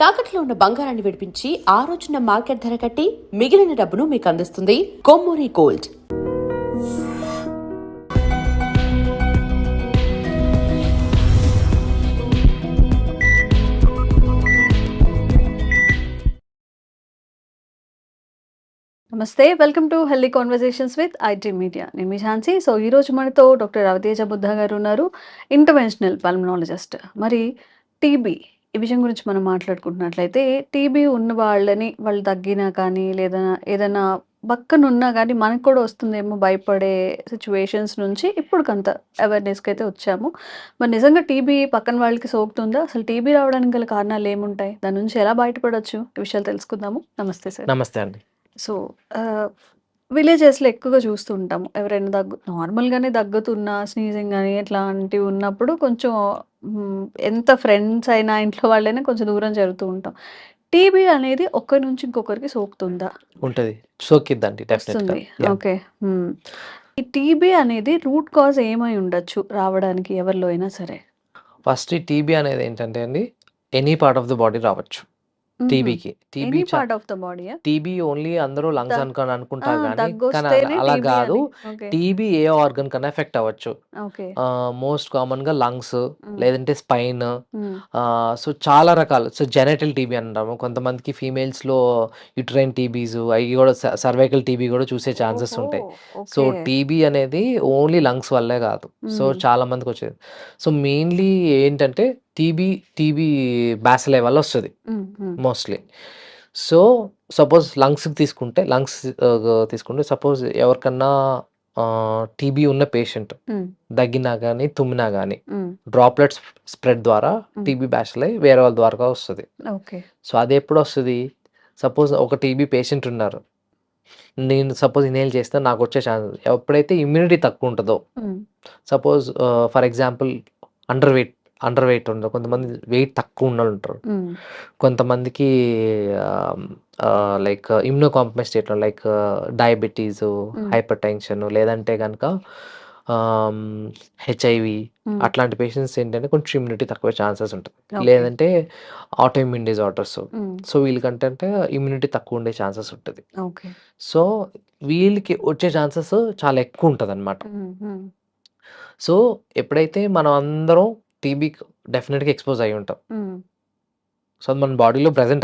తాకట్లో ఉన్న బంగారాన్ని విడిపించి ఆ రోజున మార్కెట్ ధర కట్టి మిగిలిన డబ్బును మీకు అందిస్తుంది కొమ్మూరి గోల్డ్. నమస్తే, welcome to healthy conversations with IT media. నేను మీ ఝాన్సీ. సో ఈరోజు మనతో డాక్టర్ రవితేజ బుద్ధ గారు ఉన్నారు, ఇంటర్వెన్షనల్ పల్మనాలజిస్ట్. మరి టీబీ ఈ విషయం గురించి మనం మాట్లాడుకుంటున్నట్లయితే, టీబీ ఉన్న వాళ్ళు తగ్గినా కానీ లేదా ఏదైనా పక్కనున్నా కానీ మనకు కూడా వస్తుందేమో భయపడే సిచ్యువేషన్స్ నుంచి ఇప్పుడు కొంత అవేర్నెస్కి అయితే వచ్చాము. మరి నిజంగా టీబీ పక్కన వాళ్ళకి సోకుతుందా? అసలు టీబీ రావడానికి గల కారణాలు ఏముంటాయి? దాని నుంచి ఎలా బయటపడవచ్చు? ఈ విషయాలు తెలుసుకుందాము. నమస్తే సార్. నమస్తే అండి. సో విలేజెస్లో ఎక్కువగా చూస్తూ ఉంటాము. ఎవరైనా నార్మల్గానే దగ్గుతున్నా, స్నీజింగ్ అని ఇట్లాంటివి ఉన్నప్పుడు కొంచెం ఎంత ఫ్రెండ్స్ అయినా ఇంట్లో వాళ్ళైనా కొంచెం దూరం జరుగుతూ ఉంటాం. టీబీ అనేది ఒకరి నుంచి ఇంకొకరికి సోకుతుందా? ఉంటది. సోకిద్దండి వస్తుంది. డెఫినెట్‌గా. ఓకే. ఈ టీబీ అనేది రూట్ కాజ్ ఏమై ఉండొచ్చు రావడానికి ఎవరిలో అయినా సరే? ఫస్ట్ ఈ టీబీ అనేది ఏంటంటే అండి, any part of the body రావచ్చు టీబీకి. TB any part of the బాడీయా? టీబీ ఓన్లీ అందరూ లంగ్స్ అనుకుంటారు గానీ, కానీ దగ్గొస్తేనే అలా టీబీ గాదు. అని. ఓకే. టీబీ ఏ ఆర్గన్ కన్నా ఎఫెక్ట్ అవ్వచ్చు. ఓకే. మోస్ట్ కామన్‌గా లంగ్స్, లేదంటే స్పైన్. మ్మ్. సో చాలా రకాలు. సో జెనెటల్ టీబీ అంటాము. కొంతమందికి ఫీమేల్స్‌లో యుటరైన్ టీబీస్, అవి కూడా సర్వైకల్ టీబీ కూడా చూసే ఛాన్సెస్ ఓహో! ఉంటాయి. So okay. టీబీ అనేది ఓన్లీ లంగ్స్ వల్లే కాదు. సో మ్మ్. చాలా మందికి వచ్చేది. సో మెయిన్లీ ఏంటంటే టీబీ బ్యాసిలై వల్ల వస్తది మ్మ్. మ్మ్. మోస్ట్‌లీ. సో సపోజ్ తీసుకుంటే సపోజ్ ఎవరికన్నా టీబీ ఉన్న పేషెంట్ మ్మ్. దగ్గినా గానీ, తుమ్మినా గానీ మ్మ్. డ్రాప్లెట్స్ స్ప్రెడ్ ద్వారా మ్మ్. టీబీ బ్యాసిలై వేరే వాళ్ళ ద్వారా వస్తది. ఓకే. సో అది ఎప్పుడొస్తది? సపోజ్ ఒక టీబీ పేషెంట్ ఉన్నారు. నేను సపోజ్ ఇన్హేల్ చేస్తే నాకొచ్చే ఛాన్స్ ఎప్పుడైతే ఇమ్యూనిటీ తక్కువ ఉంటదో, మ్మ్. Suppose for example under weight ఉండరు. కొంతమంది వెయిట్ తక్కువ ఉన్నోళ్ళు ఉంటారు. మ్మ్. కొంతమందికి లైక్ ఇమ్యూనో కాంప్రమైజ్ స్టేట్‌లో లైక్ డయాబెటీస్, హైపర్ టెన్షన్, లేదంటే గనక హెచ్ఐవి మ్మ్. అట్లాంటి పేషెంట్స్ ఏంటంటే కొంచెం ఇమ్యూనిటీ తక్కువ ఛాన్సెస్ ఉంటది. ఓకే. లేదంటే ఆటో ఇమ్యూన్ డిజార్డర్స్. మ్మ్. సో వీళ్ళకంటే ఇమ్యూనిటీ తక్కువ ఉండే ఛాన్సెస్ ఉంటది. ఓకే. సో వీళ్ళకి వచ్చే ఛాన్సెస్ చాలా ఎక్కువ ఉంటదనమాట. మ్మ్. మ్మ్. సో ఎప్పుడైతే మనం అందరం టీబీకి డెఫినెట్‌గా ఎక్స్‌పోజ్ అయ్యి ఉంటాం. మ్మ్. సో అది మన బాడీలో ప్రెజెంట్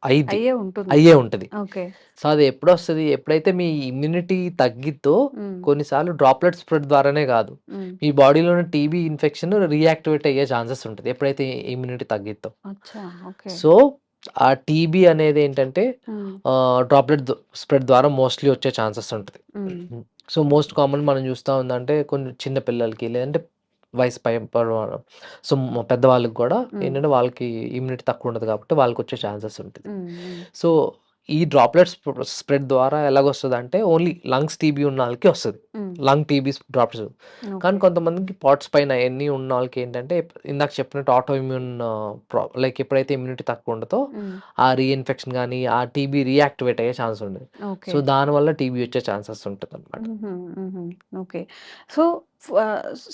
అయిద్ది. ఉంటుంది. అయ్యే ఉంటది. ఓకే. సో అది ఎప్పుడొస్తది? ఎప్పుడైతే మీ ఇమ్యూనిటీ తగ్గిద్దో, మ్మ్. కొన్నిసార్లు డ్రాప్లెట్ స్ప్రెడ్ ద్వారానే కాదు, మ్మ్. మీ బాడీలోని టీబీ ఇన్ఫెక్షన్ రీయాక్టివేట్ అయ్యే ఛాన్సెస్ ఉంటది. ఎప్పుడైతే ఇమ్యూనిటీ తగ్గిద్దో. అచ్చా. ఓకే. సో ఆ టీబీ అనేది ఏంటంటే మ్మ్. డ్రాప్లెట్ స్ప్రెడ్ ద్వారా మోస్ట్‌లీ వచ్చే ఛాన్సెస్ ఉంటది. మ్మ్. సో మోస్ట్ కామన్ మనం చూస్తా ఉందంటే కొన్ని చిన్న పిల్లలకి, లేదంటే వయసు పైబడిన సో పెద్దవాళ్ళకి కూడా మ్మ్. ఏంటంటే వాళ్ళకి ఇమ్యూనిటీ తక్కువ ఉండదు కాబట్టి వాళ్ళకొచ్చే ఛాన్సెస్ ఉంటది. మ్మ్. మ్మ్. సో ఈ డ్రాప్లెట్స్ స్ప్రెడ్ ద్వారా ఎలాగొస్తదంటే ఓన్లీ లంగ్స్ టీబీ ఉన్న వాళ్ళకి వస్తది. మ్మ్. Lung TB droplets. కానీ ఓకే. కొంతమందికి పాట్స్ పైన అయన్నీ ఉన్న వాళ్ళకి ఏంటంటే ఇందాక చెప్పినట్టు ఆటో ఇమ్యూన్ లైక్ ఎప్పుడైతే ఇమ్యూనిటీ తక్కువ ఉండదో మ్మ్. ఆ రీఇన్ఫెక్షన్ గానీ, ఆ టీబీ రీయాక్టివేట్ అయ్యే ఛాన్స్ ఉండదు. ఓకే. సో దానివల్ల టీబీ వచ్చే ఛాన్సెస్ ఉంటదనమాట. మ్మ్. మ్మ్. ఓకే. సో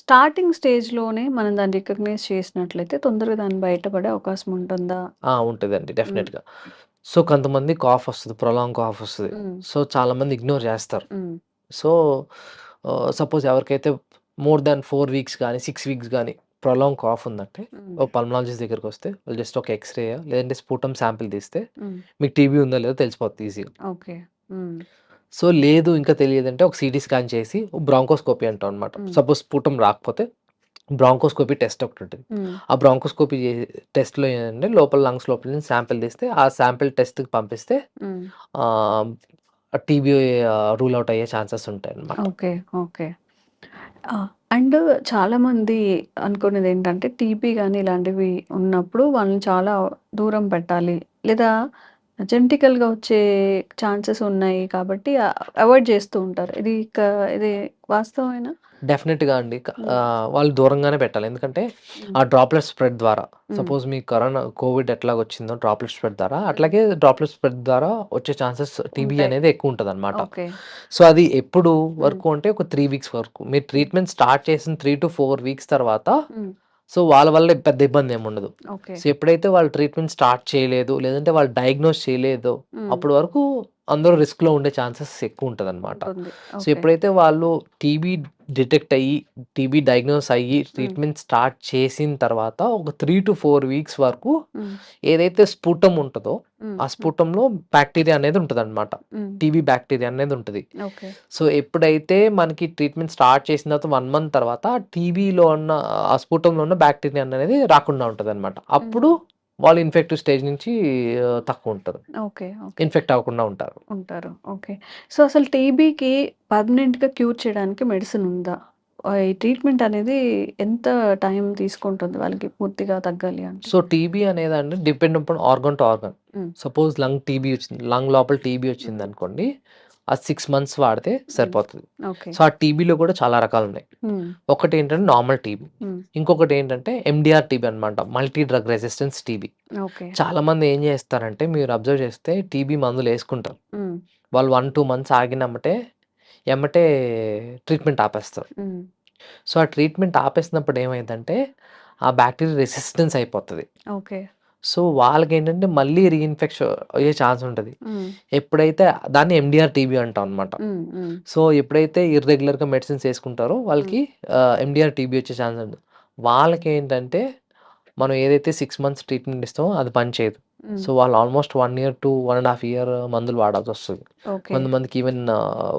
స్టార్టింగ్ స్టేజ్‌లోనే మనం దాన్ని రికగ్నైజ్ చేసినట్లయితే తొందరగా దాన్ని బయటపడే అవకాశం ఉంటుందా? ఉంటదండి మ్మ్. డెఫినెట్‌గా. సో కొంతమంది కాఫ్ వస్తది. ప్రొలాంగ్ కాఫ్ వస్తది. మ్మ్. సో చాలామంది ఇగ్నోర్ చేస్తారు. మ్మ్. సో సపోజ్ ఎవరికైతే మోర్ దాన్ 4 వీక్స్ గానీ, 6 వీక్స్ గానీ ప్రొలాంగ్ కాఫ్ ఉందంటే మ్మ్. ఒక పల్మనాలజిస్ట్ దగ్గరికొస్తే వాళ్ళు జస్ట్ ఒక ఎక్స్‌రే లేదంటే స్పుటమ్ శాంపిల్ తీస్తే మ్మ్. మీకు టీబీ ఉందో లేదో తెలిసిపోద్ది ఈజీగా. ఓకే. మ్మ్. సో లేదు ఇంకా తెలియదంటే ఒక సీటీ స్కాన్ చేసి బ్రాంకోస్కోపీ అంటాం అనమాట. మ్మ్. సపోజ్ స్పుటమ్ రాకపోతే బ్రాంకోస్కోపీ టెస్ట్ ఒకటుంటది. మ్మ్. ఆ బ్రాంకోస్కోపీ టెస్ట్‌లో ఏంటంటే లోపల లంగ్స్ లోపల నుంచి శాంపిల్ తీస్తే ఆ శాంపిల్ టెస్ట్‌కి పంపిస్తే మ్మ్. ఆహ్, టీబీ రూల్ అవుట్ అయ్యే ఛాన్సెస్ ఉంటాయన్నమాట. ఓకే. ఓకే. అండ్ చాలామంది అనుకునేది ఏంటంటే టీబీ కానీ ఇలాంటివి ఉన్నప్పుడు వాళ్ళని చాలా దూరం పెట్టాలి, లేదా జెనెటికల్‌గా వచ్చే ఛాన్సెస్ ఉన్నాయి కాబట్టి అవాయిడ్ చేస్తూ ఉంటారు. ఇది వాస్తవమేనా? డెఫినెట్‌గా అండి. మ్మ్. వాళ్ళు దూరంగానే పెట్టాలి. ఎందుకంటే మ్మ్. ఆ డ్రాప్లెట్ స్ప్రెడ్ ద్వారా మ్మ్. సపోజ్ మీకు కోవిడ్ ఎట్లాగొచ్చిందో డ్రాప్లెట్ స్ప్రెడ్ ద్వారా, మ్మ్. అట్లాగే డ్రాప్లెట్ స్ప్రెడ్ ద్వారా వచ్చే ఛాన్సెస్ టీబీ ఉంటాయి. అనేది ఎక్కువ ఉంటదనమాట. ఓకే. సో అది ఎప్పుడు మ్మ్. వరకు అంటే ఒక 3 వీక్స్ వరకు. మీరు ట్రీట్మెంట్ స్టార్ట్ చేసిన 3-4 వీక్స్ తర్వాత మ్మ్. సో వాళ్ళ వల్ల పెద్ద ఇబ్బంది ఏమి ఉండదు. ఓకే. సో ఎప్పుడైతే వాళ్ళు ట్రీట్మెంట్ స్టార్ట్ చేయలేదు, లేదంటే వాళ్ళు డయాగ్నోస్ చేయలేదో హ్మ్. అప్పటి వరకు అందరూ రిస్క్‌లో ఉండే ఛాన్సెస్ ఎక్కువ ఉంటదనమాట. ఉంటుంది. So okay. ఎప్పుడైతే వాళ్ళు టీబీ డిటెక్ట్ అయ్యి, టీబీ డయాగ్నోస్ అయ్యి హ్మ్. ట్రీట్మెంట్ స్టార్ట్ చేసిన తర్వాత ఒక 3-4 వీక్స్ వరకు హ్మ్. ఏదైతే స్ఫుటం ఉంటదో, హ్మ్. ఆ స్ఫుటంలో బ్యాక్టీరియా అనేది ఉంటదనమాట. హ్మ్. టీబీ బ్యాక్టీరియా అనేది ఉంటది. ఓకే. సో ఎప్పుడైతే మనకి ట్రీట్మెంట్ స్టార్ట్ చేసిన తర్వాత 1 మంత్ తర్వాత టీబీలో ఉన్న ఆ స్ఫుటంలో ఉన్న బ్యాక్టీరియా అనేది రాకుండా ఉంటదనమాట. అప్పుడు హ్మ్. వాళ్ళు ఇన్ఫెక్టివ్ స్టేజ్ నుంచి తక్కువుంటరు. ఓకే. ఓకే. ఇన్ఫెక్ట్ అవ్వకుండా ఉంటారు. ఉంటారు. ఓకే. సో, అసలు టీబీకి పర్మనెంట్‌గా క్యూర్ చేయడానికి మెడిసిన్ ఉందా? ఈ ట్రీట్మెంట్ అనేది ఎంత టైం తీసుకుంటుంది వాళ్ళకి పూర్తిగా తగ్గాలి అంటే? సో టీబీ అనేదండి depend upon organ to organ. Hmm. Suppose lung TB వచ్చింది. లంగ్ లోపల టీబీ హ్మ్. వచ్చిందనుకోండి. అది 6 మంత్స్ వాడితే హ్మ్. సరిపోతది. ఓకే. సో ఆ టీబీలో కూడా చాలా రకాలున్నాయి. హ్మ్. ఒకటేంటంటే నార్మల్ టీబీ. హ్మ్. ఇంకొకటేంటంటే ఎండీఆర్ టీబీ అనమాట. Multi drug resistance TB. Okay. చాలామంది ఏం చేస్తారంటే మీరు అబ్జర్వ్ చేస్తే టీబీ మందులేసుకుంటారు. హ్మ్. వాళ్ళు 1-2 మంత్స్ ఆగినెమ్మటే ఎమ్మటే ట్రీట్మెంట్ ఆపేస్తారు. హ్మ్. సో ఆ ట్రీట్మెంట్ ఆపేసినప్పుడు ఏమైద్దంటే ఆ బ్యాక్టీరియా రెసిస్టెన్స్ అయిపోతది. ఓకే. సో వాళ్ళకేంటంటే మళ్ళీ రీఇన్ఫెక్షన్ అయ్యే ఛాన్స్ ఉంటది. హ్మ్. ఎప్పుడైతే దాన్ని ఎండీఆర్ టీబీ అంటాం అనమాట. హ్మ్. హ్మ్. సో ఎప్పుడైతే ఇర్రెగ్యులర్‌గా మెడిసిన్స్ ఏసుకుంటారో హ్మ్. వాళ్ళకి ఎండీఆర్ టీబీ వచ్చే ఛాన్స్ ఉంది. వాళ్ళకేంటంటే మనం ఏదైతే 6 మంత్స్ ట్రీట్మెంట్ ఇస్తామో అది పనిచేయదు. హ్మ్. సో వాళ్ళు ఆల్మోస్ట్ 1 ఇయర్ టు 1 ½ ఇయర్ మందులు వాడాల్సొస్తది. ఓకే. కొంతమందికి ఈవెన్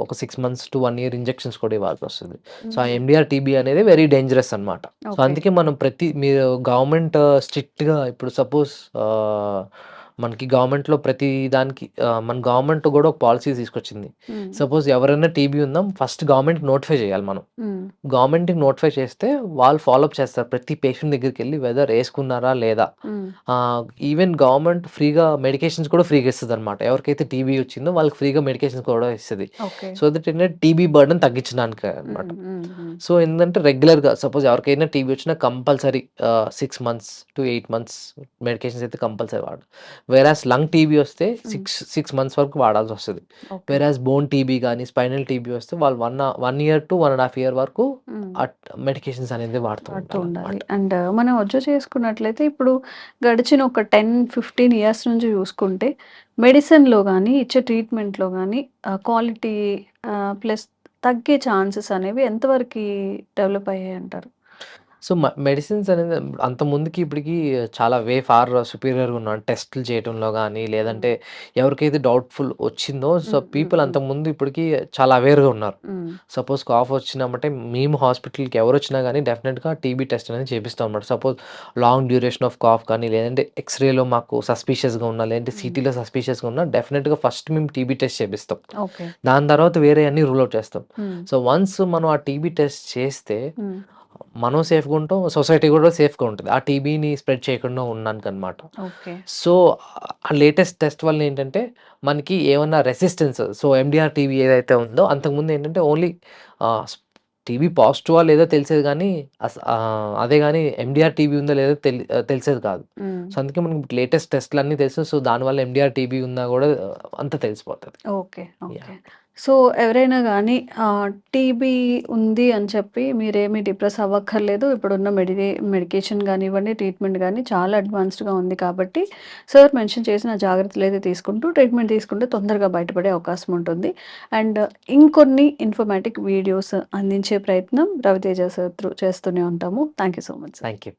ఒక 6 మంత్స్ టు 1 ఇయర్ ఇంజెక్షన్స్ కూడా ఇవ్వాల్సొస్తది. సో ఆ హుహు. ఎండీఆర్ టీబీ అనేది వెరీ డేంజరస్ అనమాట. So okay. అందుకే మనం మీరు గవర్నమెంట్ స్ట్రిక్ట్‌గా ఇప్పుడు సపోజ్ మనకి గవర్నమెంట్‌లో ప్రతి దానికి మన గవర్నమెంట్ గూడా ఒక పాలిసీ తీసుకొచ్చింది. హ్మ్. సపోజ్ ఎవరైనా టీబీ ఉందా ఫస్ట్ గవర్నమెంట్‌కి నోటిఫై చేయాలి మనం. హ్మ్. గవర్నమెంట్‌కి నోటిఫై చేస్తే వాళ్ళు ఫాలో అప్ చేస్తారు. ప్రతి పేషెంట్ దగ్గరికెళ్ళి వెదర్ ఏసుకున్నారా లేదా? హ్మ్. ఈవెన్ గవర్నమెంట్ ఫ్రీగా మెడికేషన్స్ కూడా ఫ్రీగా ఇస్తదనమాట. ఎవరికైతే టీబీ వచ్చిందో వాళ్ళకి ఫ్రీగా మెడికేషన్స్ కూడా ఇస్తది. ఓకే. సో దట్ ఏంటంటే టీబీ బర్డెన్ తగ్గించడానికే అనమాట. హ్మ్. హ్మ్. హ్మ్. సో ఏందంటే రెగ్యులర్‌గా సపోజ్ ఎవరికైనా టీబీ వచ్చినా compulsory 6 months to 8 months medications అయితే కంపల్సరీ వాడాలి. వేరాస్ లంగ్ టీబీ వస్తే హ్మ్. 6 మంత్స్ వరకు వాడాల్సొస్తది. ఓకే. వేరాస్ బోన్ టీబీ గానీ, స్పైనల్ టీబీ వస్తే వాళ్ళు 1 ఇయర్ టు 1 ½ ఇయర్ వరకు హ్మ్. మెడికేషన్స్ అనేది వాడుతూ వాడుతూ ఉండాలి. ఉండాలనమాట. అండ్ మనం అబ్జర్వ్ చేసుకున్నట్లయితే ఇప్పుడు గడిచిన ఒక 10, 15 ఇయర్స్ నుంచి చూసుకుంటే మెడిసిన్‌లో గాని, ఇచ్చే ట్రీట్మెంట్‌లో గాని క్వాలిటీ ప్లస్ తగ్గే ఛాన్సెస్ అనేవి ఎంతవరకి డెవలప్ అయ్యాయంటారు? సో, మెడిసిన్స్ అనేది అంతకుముందుకి ఇప్పటికి చాలా ఫార్ సుపీరియర్‌గా ఉన్నాం. టెస్టులు చేయటంలో గానీ, హ్మ్. లేదంటే ఎవరికైతే డౌట్‌ఫుల్ వచ్చిందో సో, హ్మ్. హ్మ్. పీపుల్ హ్మ్. అంతకుముందు ఇప్పటికి చాలా అవేర్‌గా ఉన్నారు. హ్మ్. సపోజ్ కాఫ్ వచ్చినామంటే మేము హాస్పిటల్‌కి ఎవరొచ్చినా గానీ డెఫినిట్‌గా టీబీ టెస్ట్ అనేది చేపిస్తాం అన్నమాట. Suppose long duration of cough కానీ, లేదంటే ఎక్స్‌రేలో మాకు సస్పీషియస్‌గా ఉన్నా, లేదంటే హ్మ్. సీటీలో సస్పీషియస్‌గా ఉన్నా డెఫినిట్‌గా ఫస్ట్ మేము టీబీ టెస్ట్ చేపిస్తాం. ఓకే. దాని తర్వాత వేరే అన్నీ రూల్ ఔట్ చేస్తాం. హ్మ్. సో, వన్స్ మనం ఆ టీబీ టెస్ట్ చేస్తే హ్మ్. మనం సేఫ్‌గా ఉంటాం. సొసైటీ గూడా సేఫ్‌గా ఉంటది. ఆ టీబీని స్ప్రెడ్ చేయకుండా ఉండడానికనమాట. ఓకే. సో, ఆ లేటెస్ట్ టెస్ట్ వల్ల ఏంటంటే, మనకి ఏమన్నా రెసిస్టెన్స్ సో, ఎండీఆర్ టీబీ ఏదైతే ఉందో అంతకుముందు ఏంటంటే ఓన్లీ ఆహ్, స్ టీబీ పాజిటివా లేదో తెలిసేది గానీ, అదే గానీ ఎండీఆర్ టీబీ ఉందో లేదో తెలిసేది కాదు. హ్మ్. సో, అందుకే మనకి లేటెస్ట్ టెస్ట్‌లన్నీ తెలుసు. సో, దానివల్ల ఎండీఆర్ టీబీ ఉన్నా గూడా అంతా తెలిసిపోతది. ఓకే. ఓకే. యాహ్! సో, ఎవరైనా గానీ టీబీ ఉంది అని చెప్పి మీరేమి డిప్రెస్ అవ్వక్కర్లేదు. ఇప్పుడున్న మెడికేషన్ గానివ్వండి, ట్రీట్మెంట్ గానీ చాలా అడ్వాన్స్డ్‌గా ఉంది కాబట్టి, సార్ మెన్షన్ చేసిన జాగ్రత్తలైతే తీసుకుంటూ, ట్రీట్మెంట్ తీసుకుంటే తొందరగా బయటపడే అవకాశం ఉంటుంది. అండ్ ఇంకొన్ని ఇన్ఫర్మేటిక్ వీడియోస్ అందించే ప్రయత్నం రవితేజ సార్ త్రూ చేస్తూనే ఉంటాము. Thank you so much sir. Thank you.